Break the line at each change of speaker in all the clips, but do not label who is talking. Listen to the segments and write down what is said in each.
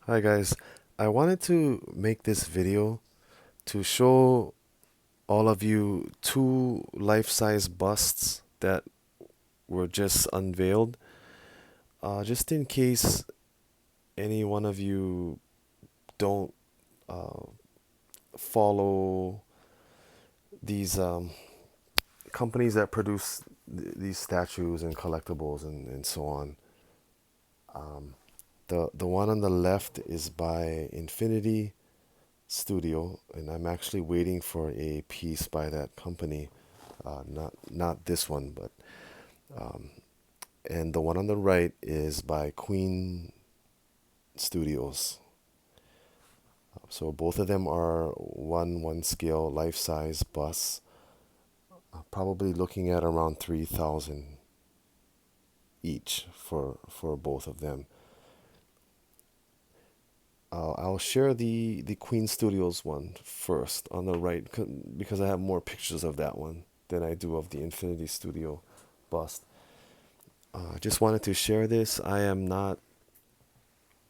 Hi guys, I wanted to make this video to show all of you two life-size busts that were just unveiled. Just in case any one of you don't uh, follow these companies that produce these statues and collectibles and so on. Um, the one on the left is by Infinity Studio, and I'm actually waiting for a piece by that company. Not this one, but um, and the one on the right is by Queen Studios. So both of them are one scale life size busts. Probably looking at around 3,000 each for both of them. I'll share the Queen Studios one first on the right because I have more pictures of that one than I do of the Infinity Studio bust. I just wanted to share this. I am not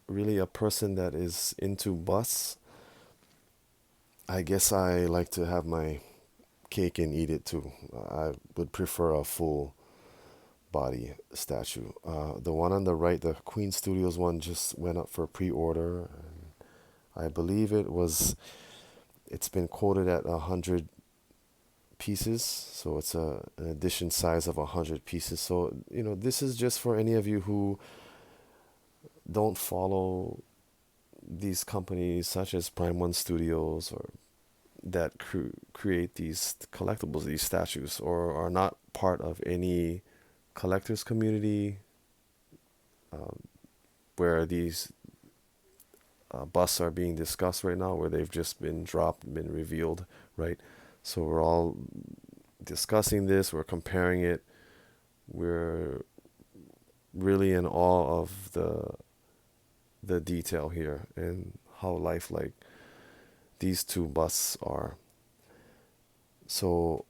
really a person that is into busts. I guess I like to have my cake and eat it too. I would prefer a full body statue. The one on the right, the Queen Studios one, just went up for pre-order. And I believe it's been quoted at 100 pieces, so it's an edition size of 100 pieces. So this is just for any of you who don't follow these companies such as Prime One Studios or that create these collectibles, these statues, or are not part of any collectors community um, where these busts are being discussed right now, where they've just been dropped, been revealed, right? So we're all discussing this, we're comparing it, we're really in awe of the detail here and how lifelike these two busts are. So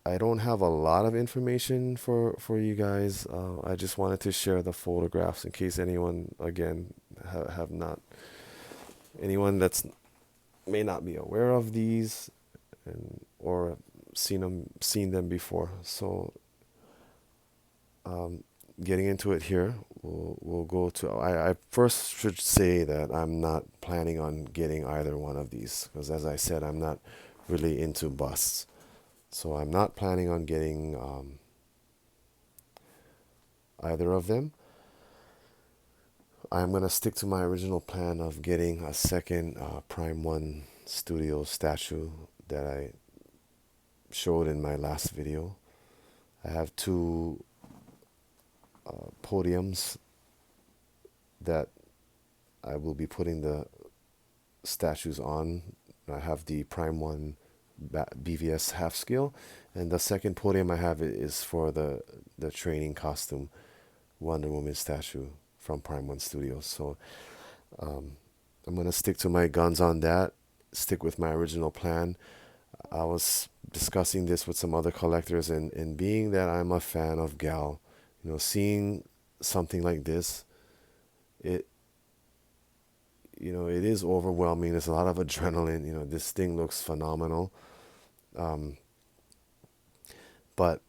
I don't have a lot of information for you guys. I just wanted to share the photographs in case anyone, again, have not, anyone that's may not be aware of these and or seen them before. So um, getting into it here, we'll go to. I first should say that I'm not planning on getting either one of these because, as I said, I'm not really into busts. So I'm not planning on getting either of them. I'm gonna stick to my original plan of getting a second Prime One Studio statue that I showed in my last video. I have two podiums that I will be putting the statues on. I have the Prime One BVS half scale, and the second podium I have is for the training costume Wonder Woman statue from Prime One Studios. So um, I'm gonna stick to my guns on that. Stick with my original plan. I was discussing this with some other collectors, and being that I'm a fan of Gal, seeing something like this, it it is overwhelming. There's a lot of adrenaline. This thing looks phenomenal. Um, but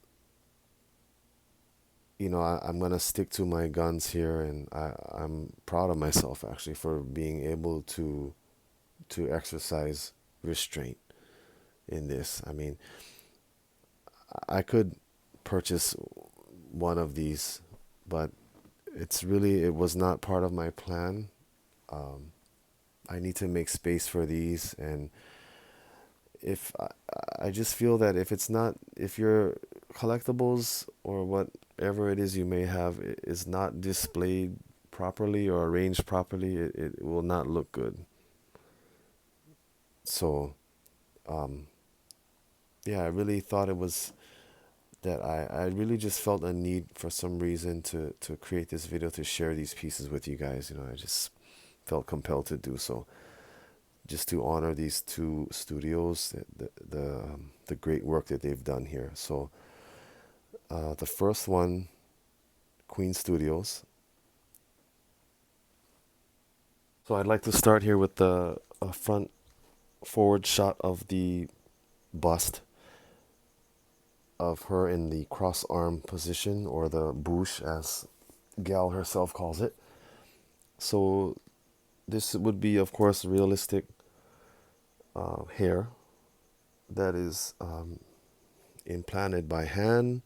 I'm gonna stick to my guns here, and I'm proud of myself actually for being able to exercise restraint in this. I mean, I could purchase one of these, but it was not part of my plan. Um, I need to make space for these, and if I just feel that if your collectibles or whatever it is you may have is not displayed properly or arranged properly, it will not look good. So, um, yeah, I really thought it was that I really just felt a need for some reason to create this video to share these pieces with you guys. I just felt compelled to do so, just to honor these two studios, the great work that they've done here. So the first one, Queen Studios. So I'd like to start here with the front forward shot of the bust of her in the cross arm position, or the bouche as Gal herself calls it. So this would be, of course, realistic hair that is implanted by hand.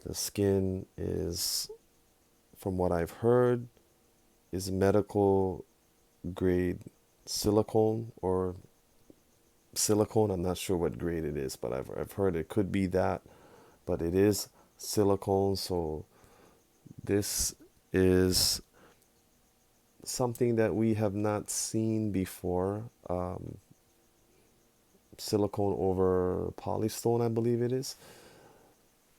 The skin is, from what I've heard, is medical grade silicone or silicone. I'm not sure what grade it is, but I've heard it could be that, but it is silicone. So this is something that we have not seen before. Silicone over polystone, I believe it is.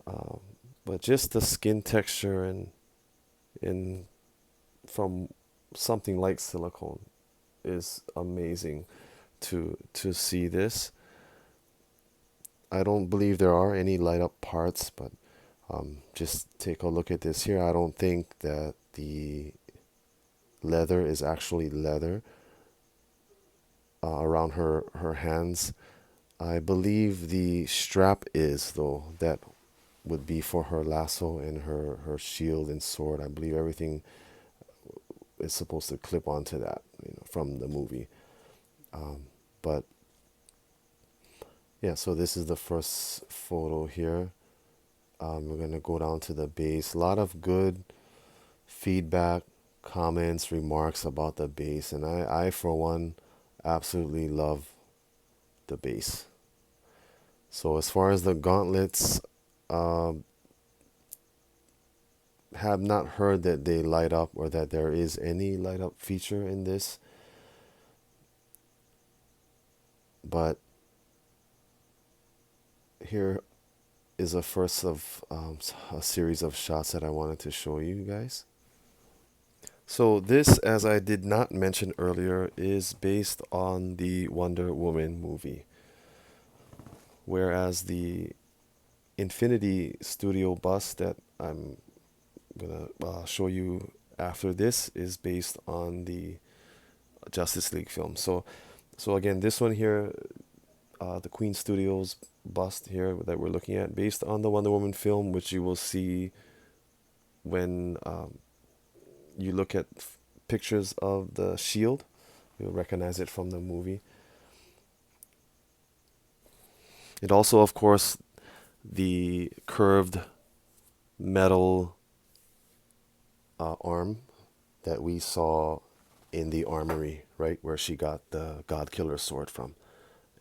Um, but just the skin texture and in from something like silicone is amazing to see this. I don't believe there are any light up parts, but just take a look at this here. I don't think that the leather is actually leather around her hands. I believe the strap is, though. That would be for her lasso and her shield and sword. I believe everything is supposed to clip onto that, from the movie. But yeah, so this is the first photo here. We're gonna go down to the base. A lot of good feedback, comments, remarks about the base, and I for one, absolutely love the base. So as far as the gauntlets, um, have not heard that they light up or that there is any light up feature in this, but here is a first of a series of shots that I wanted to show you guys. So this, as I did not mention earlier, is based on the Wonder Woman movie, whereas the Infinity Studio bust that I'm gonna show you after this is based on the Justice League film. So again, this one here, the Queen Studios bust here that we're looking at, based on the Wonder Woman film, which you will see when you look at pictures of the shield. You'll recognize it from the movie. It also, of course, the curved metal arm that we saw in the armory, right, where she got the God Killer sword from.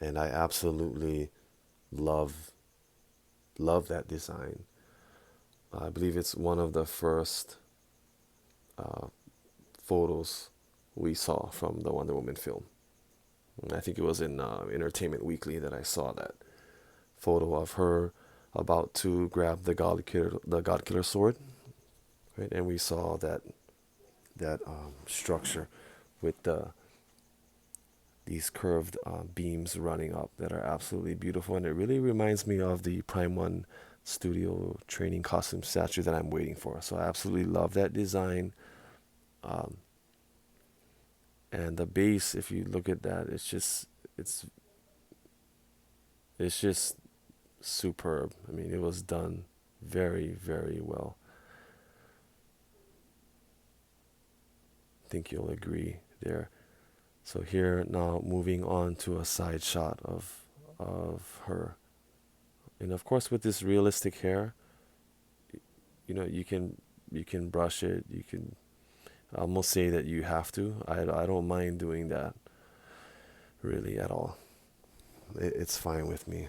And I absolutely love that design. I believe it's one of the first uh, photos we saw from the Wonder Woman film. And I think it was in Entertainment Weekly that I saw that photo of her about to grab the God Killer sword, right? And we saw that structure with these curved beams running up that are absolutely beautiful, and it really reminds me of the Prime One Studio training costume statue that I'm waiting for. So I absolutely love that design. Um, and the base, if you look at that, it's it's just superb. I mean, it was done very, very well. I think you'll agree there. So here now, moving on to a side shot of her, and of course with this realistic hair, you can brush it. You can almost say that you have to. I don't mind doing that really at all. It's fine with me.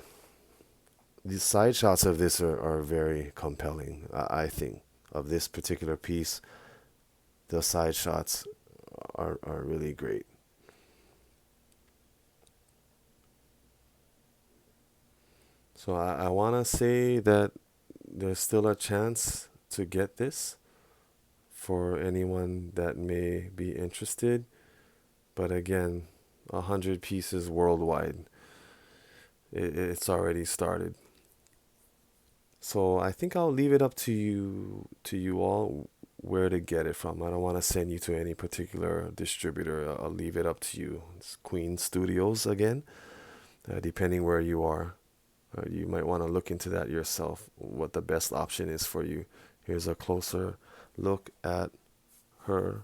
These side shots of this are very compelling. I think of this particular piece, the side shots are really great. So I want to say that there's still a chance to get this for anyone that may be interested. But again, 100 pieces worldwide. It's already started. So I think I'll leave it up to you all. where to get it from. I don't want to send you to any particular distributor. I'll leave it up to you. It's Queen Studios again, depending where you are. You might want to look into that yourself, what the best option is for you. Here's a closer look at her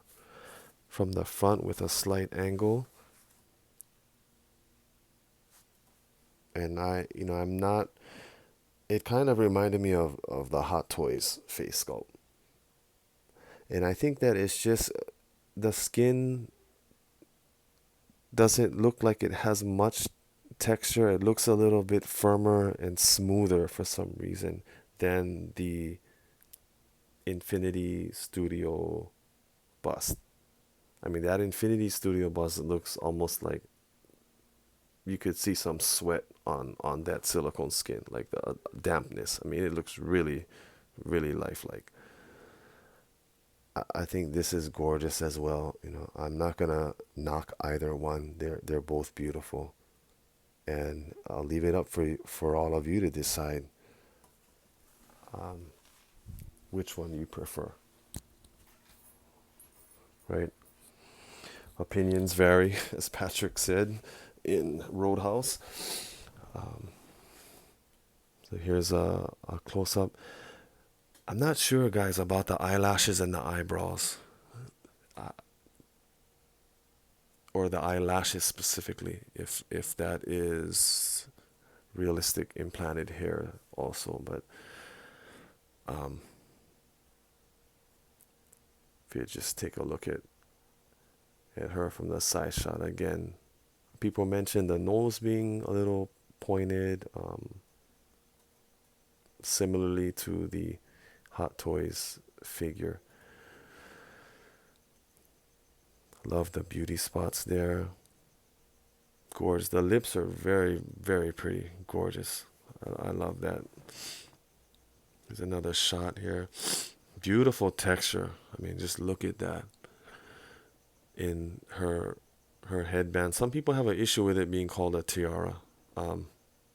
from the front with a slight angle. And I'm not, it kind of reminded me of the Hot Toys face sculpt. And I think that it's just the skin doesn't look like it has much texture. It looks a little bit firmer and smoother for some reason than the Infinity Studio bust. I mean, that Infinity Studio bust looks almost like you could see some sweat on that silicone skin, like the dampness. I mean, it looks really, really lifelike. I think this is gorgeous as well. I'm not gonna knock either one. They're both beautiful, and I'll leave it up for all of you to decide which one you prefer. Right? Opinions vary, as Patrick said in Roadhouse. So here's a close up. I'm not sure, guys, about the eyelashes and the eyebrows, or the eyelashes specifically. If that is realistic implanted hair also, but if you just take a look at her from the side shot again, people mentioned the nose being a little pointed, similarly to the Hot Toys figure. Love the beauty spots there. Gorgeous. The lips are very, very pretty. Gorgeous. I love that. There's another shot here. Beautiful texture. I mean, just look at that. In her headband. Some people have an issue with it being called a tiara. I'm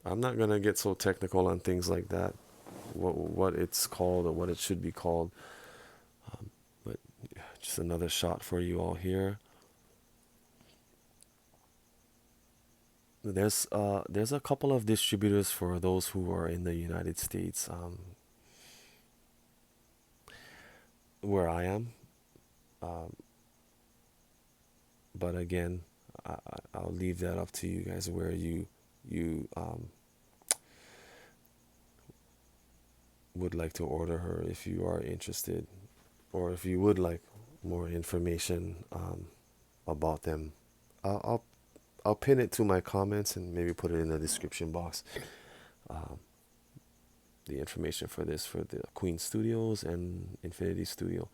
not gonna get so technical on things like that, what it's called or what it should be called. But just another shot for you all here. There's a couple of distributors for those who are in the United States, where I am. But again, I'll leave that up to you guys where you would like to order her if you are interested, or if you would like more information about them. I'll pin it to my comments and maybe put it in the description box. The information for this, for the Queen Studios and Infinity Studio.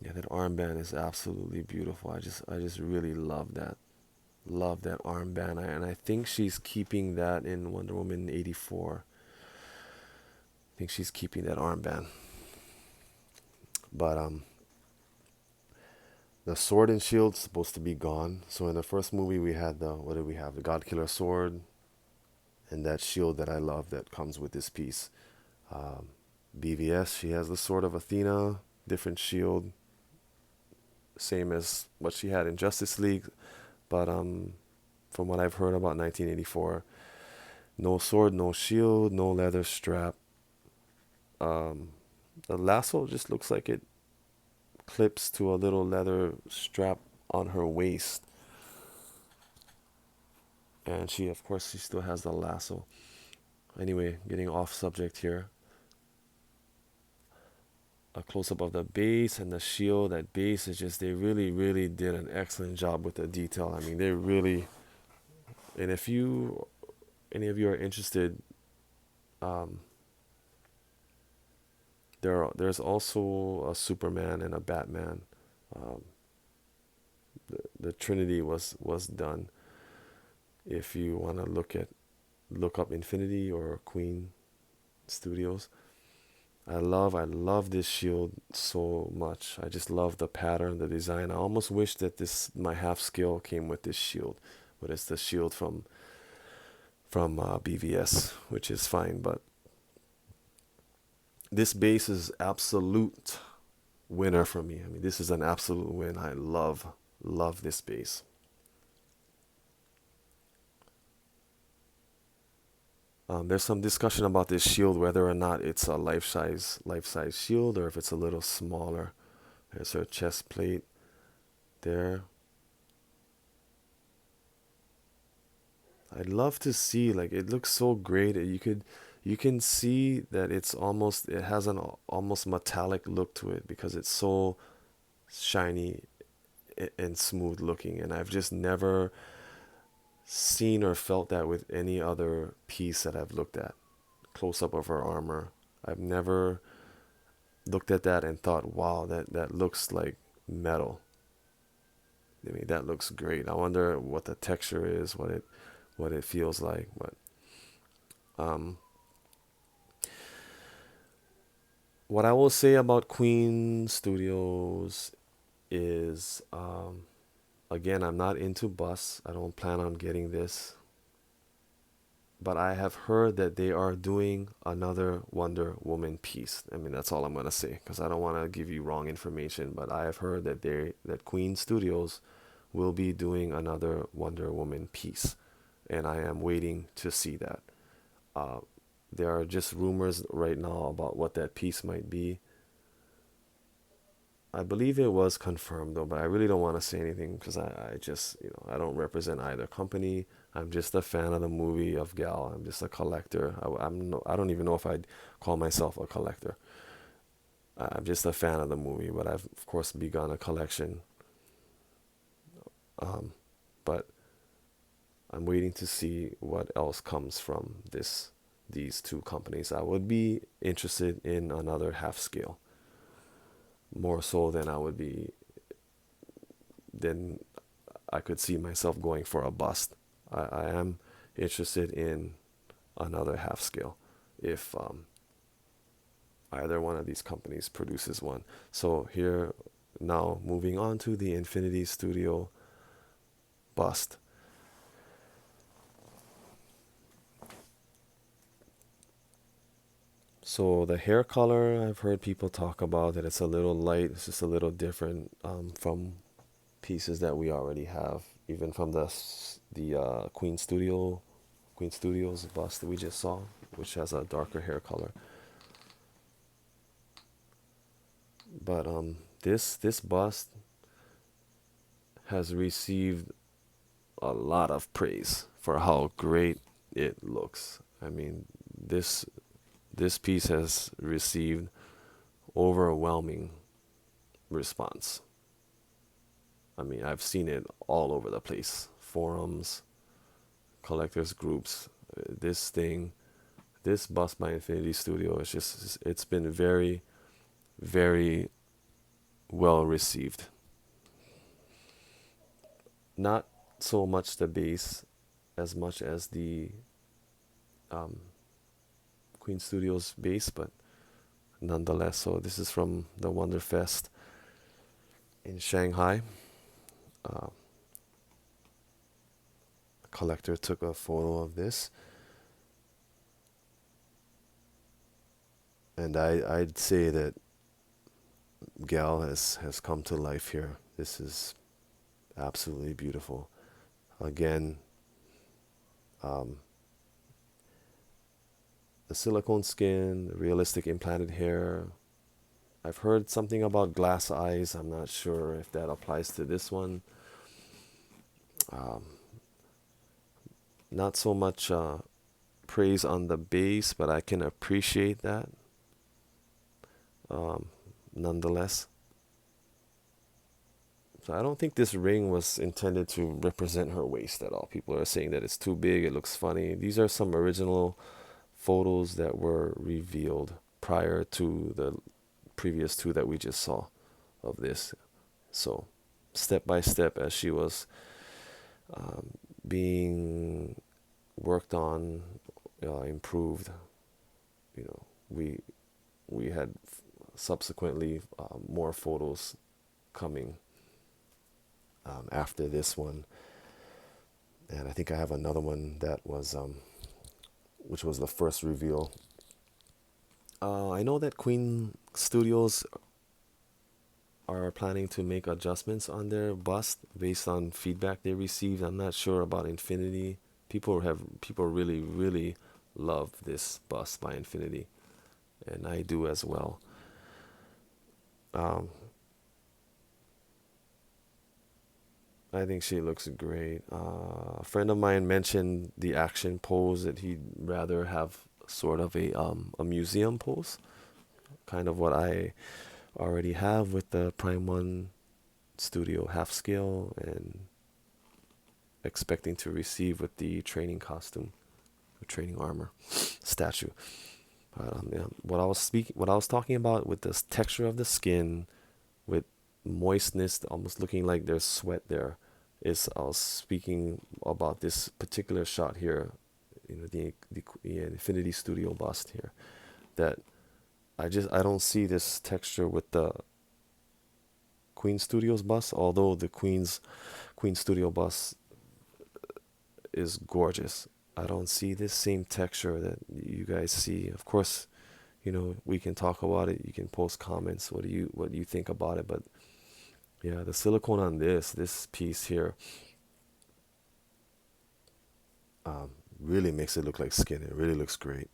Yeah, that armband is absolutely beautiful. I just really love that. Love that armband. And I think she's keeping that in Wonder Woman 84. I think she's keeping that armband. But the sword and shield's supposed to be gone. So in the first movie we had what did we have? The God Killer sword and that shield that I love that comes with this piece. BVS, she has the Sword of Athena, different shield, same as what she had in Justice League, but from what I've heard about 1984, no sword, no shield, no leather strap. The lasso just looks like it clips to a little leather strap on her waist, and of course she still has the lasso. Anyway, getting off subject here. A close-up of the base and the shield. That base is just, they really, really did an excellent job with the detail. I mean, they really, and if any of you are interested, there's also a Superman and a Batman. The Trinity was done. If you want to look up Infinity or Queen Studios. I love this shield so much. I just love the pattern, the design. I almost wish that my half scale came with this shield, but it's the shield from BVS, which is fine. But this base is absolute winner for me. I mean, this is an absolute win. I love this base. There's some discussion about this shield, whether or not it's a life size shield, or if it's a little smaller. There's her chest plate there. I'd love to see, like, it looks so great. You can see that it has an almost metallic look to it because it's so shiny and smooth looking. And I've just never seen or felt that with any other piece that I've looked at. Close up of her armor. I've never looked at that and thought, wow, that looks like metal. I mean, that looks great. I wonder what the texture is, what it feels like. But um, what I will say about Queen Studios is, again, I'm not into busts. I don't plan on getting this. But I have heard that they are doing another Wonder Woman piece. I mean, that's all I'm gonna say because I don't want to give you wrong information. But I have heard that Queen Studios will be doing another Wonder Woman piece, and I am waiting to see that. Uh, there are just rumors right now about what that piece might be. I believe it was confirmed though, but I really don't want to say anything because I just, I don't represent either company. I'm just a fan of the movie of Gal. I'm just a collector. I don't even know if I'd call myself a collector. I'm just a fan of the movie, but I've of course begun a collection. Um, but I'm waiting to see what else comes from these two companies. I would be interested in another half scale, more so than than I could see myself going for a bust. I am interested in another half scale if either one of these companies produces one. So here now moving on to the Infinity Studio bust. So the hair color, I've heard people talk about that it's a little light. It's just a little different from pieces that we already have, even from the Queen Studios bust that we just saw, which has a darker hair color. But this bust has received a lot of praise for how great it looks. I mean, this piece has received overwhelming response. I mean, I've seen it all over the place. Forums, collectors groups. This thing, this bust by Infinity Studio, it's been very, very well received. Not so much the base as much as the um, Queen Studios base, but nonetheless. So this is from the Wonderfest in Shanghai. Uh, a collector took a photo of this, and I'd say that Gal has come to life here. This is absolutely beautiful. Again, um, the silicone skin, realistic implanted hair. I've heard something about glass eyes. I'm not sure if that applies to this one. Um, Not so much praise on the base, but I can appreciate that um, nonetheless. So I don't think this ring was intended to represent her waist at all. People are saying that it's too big, it looks funny. These are some original photos that were revealed prior to the previous two that we just saw of this. So step by step as she was being worked on, improved, you know, we had subsequently more photos coming after this one, and I think I have another one that was which was the first reveal I know that Queen Studios are planning to make adjustments on their bust based on feedback they received. I'm not sure about Infinity. People really love this bust by Infinity, and I do as well. Um, I think she looks great. A friend of mine mentioned the action pose that he'd rather have sort of a museum pose, kind of what I already have with the Prime One Studio half scale and expecting to receive with the training costume, the training armor statue. But yeah, what I was talking about with this texture of the skin, with moistness, almost looking like there's sweat there, is I was speaking about this particular shot here, the Infinity Studio bust here. That I don't see this texture with the Queen Studios bust, although the Queen Studio bust is gorgeous. I don't see this same texture that you guys see. Of course, we can talk about it. You can post comments. What do you think about it? But yeah, the silicone on this piece here, um, really makes it look like skin. It really looks great.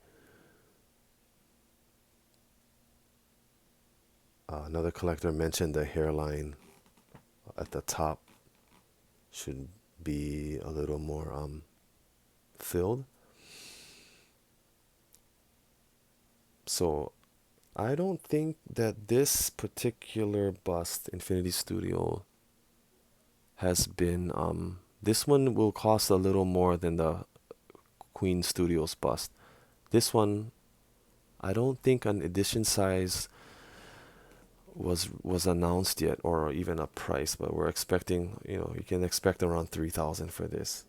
Another collector mentioned the hairline at the top should be a little more filled. So I don't think that this particular bust, Infinity Studio, has been this one will cost a little more than the Queen Studios bust. This one, I don't think an edition size was announced yet, or even a price, but we're expecting, you can expect around 3,000 for this.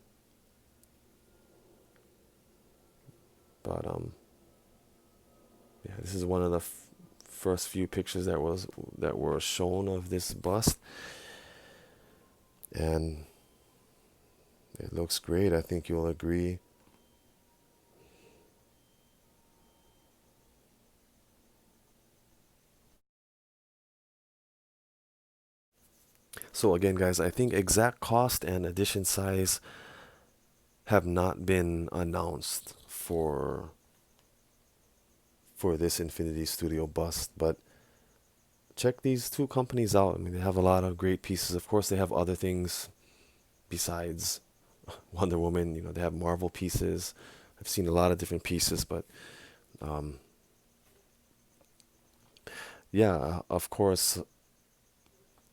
But yeah, this is one of the first few pictures that were shown of this bust, and it looks great. I think you'll agree. So again, guys, I think exact cost and edition size have not been announced for this Infinity Studio bust, but check these two companies out. I mean, they have a lot of great pieces. Of course, they have other things besides Wonder Woman. They have Marvel pieces. I've seen a lot of different pieces, but um, yeah, of course,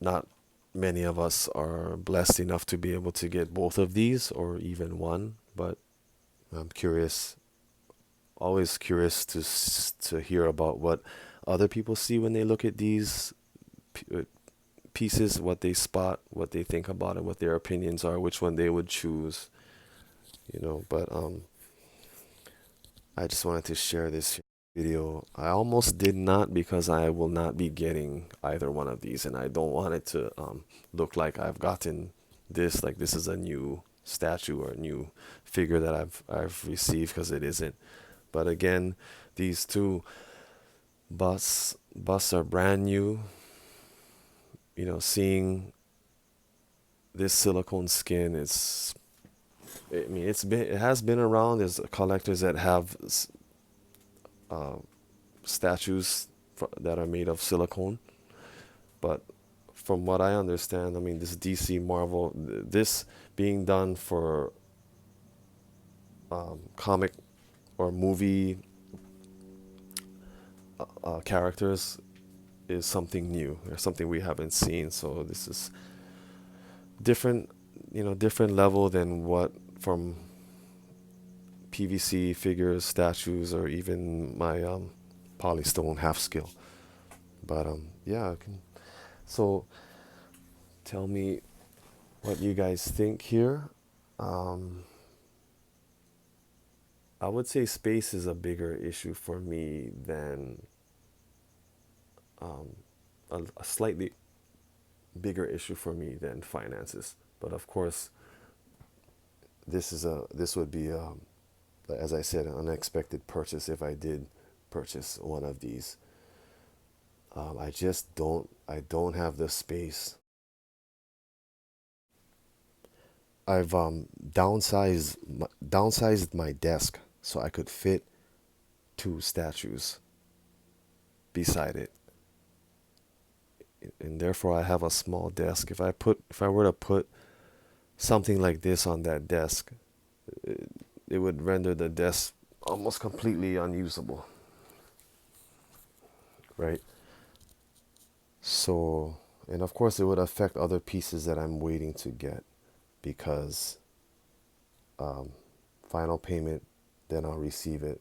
not many of us are blessed enough to be able to get both of these or even one, but I'm curious, always curious to hear about what other people see when they look at these pieces, what they spot, what they think about it, what their opinions are, which one they would choose, but I just wanted to share this video. I almost did not because I will not be getting either one of these, and I don't want it to look like I've gotten this, like this is a new statue or a new figure that I've received, because it isn't. But again, these two busts are brand new. Seeing this silicone skin, it has been around. There's collectors that have uh, statues that are made of silicone, but from what I understand, I mean, this DC Marvel, this being done for comic or movie characters is something new or something we haven't seen. So this is different, different level than what from PVC figures, statues, or even my polystone half scale. But yeah, so tell me what you guys think here. Um, I would say space is a bigger issue for me than um, a slightly bigger issue for me than finances. But of course, this would be, as I said, an unexpected purchase if I did purchase one of these. I don't have the space. I've downsized my desk so I could fit two statues beside it, and therefore I have a small desk. If I were to put something like this on that desk, it, it would render the desk almost completely unusable, right? So, and of course, it would affect other pieces that I'm waiting to get because um, final payment, then I'll receive it.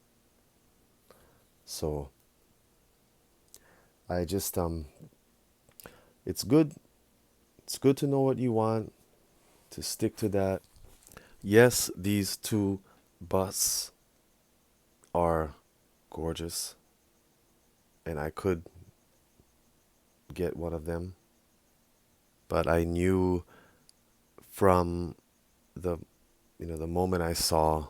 So I just it's good. It's good to know what you want, to stick to that. Yes, these two busts are gorgeous, and I could get one of them, but I knew from the the moment I saw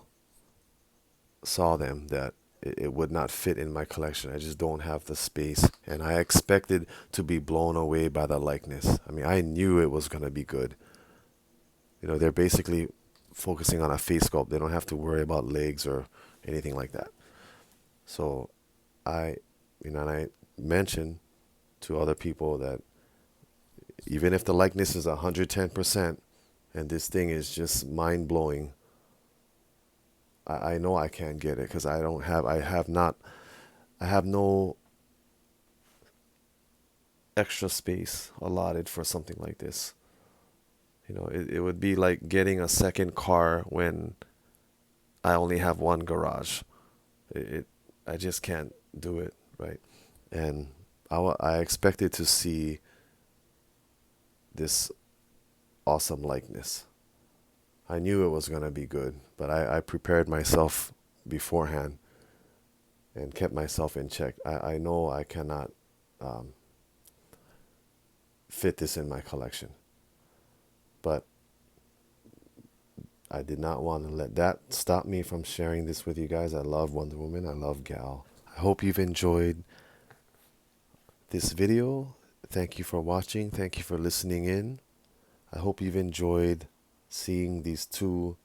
them that it would not fit in my collection. I just don't have the space, and I expected to be blown away by the likeness. I mean, I knew it was gonna be good. They're basically focusing on a face sculpt. They don't have to worry about legs or anything like that. So I, and I mentioned to other people that even if the likeness is 110% and this thing is just mind blowing, I know I can't get it because I have no extra space allotted for something like this. It would be like getting a second car when I only have one garage. It I just can't do it, right? And I expected to see this awesome likeness. I knew it was gonna be good, but I prepared myself beforehand and kept myself in check. I know I cannot um, fit this in my collection, but I did not want to let that stop me from sharing this with you guys. I love Wonder Woman. I love Gal. I hope you've enjoyed this video. Thank you for watching. Thank you for listening in. I hope you've enjoyed seeing these two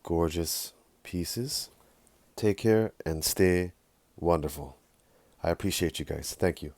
gorgeous pieces. Take care and stay wonderful. I appreciate you guys. Thank you.